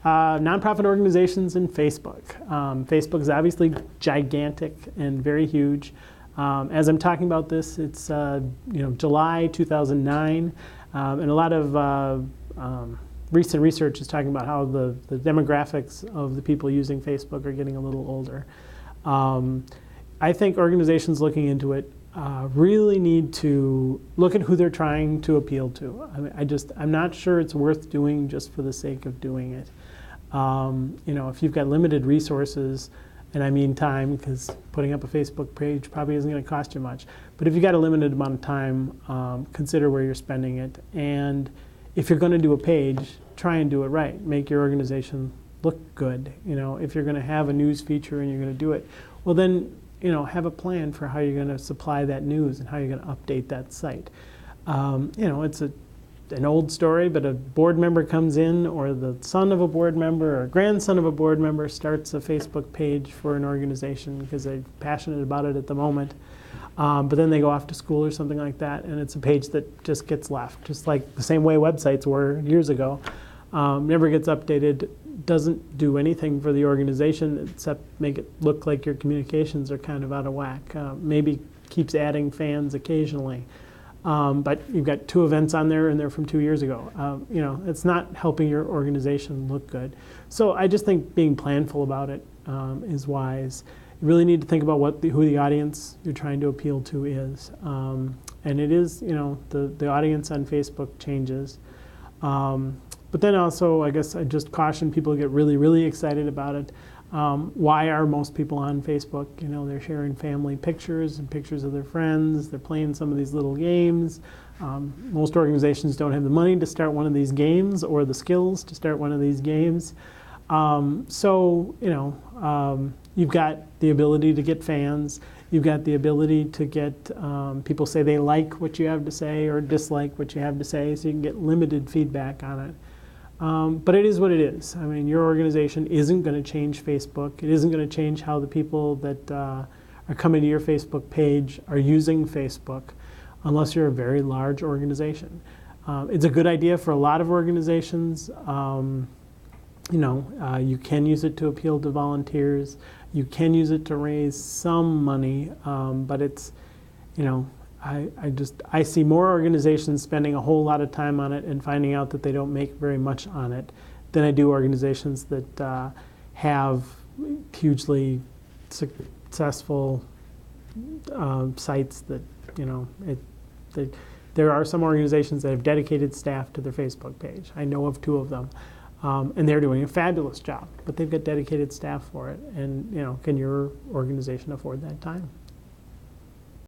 Nonprofit organizations and Facebook. Facebook is obviously gigantic and very huge. As I'm talking about this, it's July 2009, and a lot of recent research is talking about how the demographics of the people using Facebook are getting a little older. I think organizations looking into it really need to look at who they're trying to appeal to. I mean, I'm not sure it's worth doing just for the sake of doing it. If you've got limited resources, and I mean time, because putting up a Facebook page probably isn't going to cost you much. But if you've got a limited amount of time, consider where you're spending it. And if you're going to do a page, try and do it right. Make your organization look good. If you're going to have a news feature and you're going to do it, well then, have a plan for how you're going to supply that news and how you're going to update that site. It's an old story, but a board member comes in, or the son of a board member or grandson of a board member starts a Facebook page for an organization because they're passionate about it at the moment. But then they go off to school or something like that, and it's a page that just gets left, just like the same way websites were years ago. Never gets updated, doesn't do anything for the organization except make it look like your communications are kind of out of whack. Maybe keeps adding fans occasionally. But you've got 2 events on there, and they're from 2 years ago. It's not helping your organization look good. So I just think being planful about it is wise. You really need to think about who the audience you're trying to appeal to is. And it is, the audience on Facebook changes. But then also, I guess I just caution people to get really, really excited about it. Why are most people on Facebook? They're sharing family pictures and pictures of their friends. They're playing some of these little games. Most organizations don't have the money to start one of these games or the skills to start one of these games. You've got the ability to get fans. You've got the ability to get people say they like what you have to say or dislike what you have to say, so you can get limited feedback on it. But it is what it is. I mean, your organization isn't going to change Facebook. It isn't going to change how the people that are coming to your Facebook page are using Facebook, unless you're a very large organization. It's a good idea for a lot of organizations. You can use it to appeal to volunteers. You can use it to raise some money, but it's, I see more organizations spending a whole lot of time on it and finding out that they don't make very much on it than I do organizations that have hugely successful sites that, there are some organizations that have dedicated staff to their Facebook page. I know of 2 of them. And they're doing a fabulous job, but they've got dedicated staff for it. And, can your organization afford that time?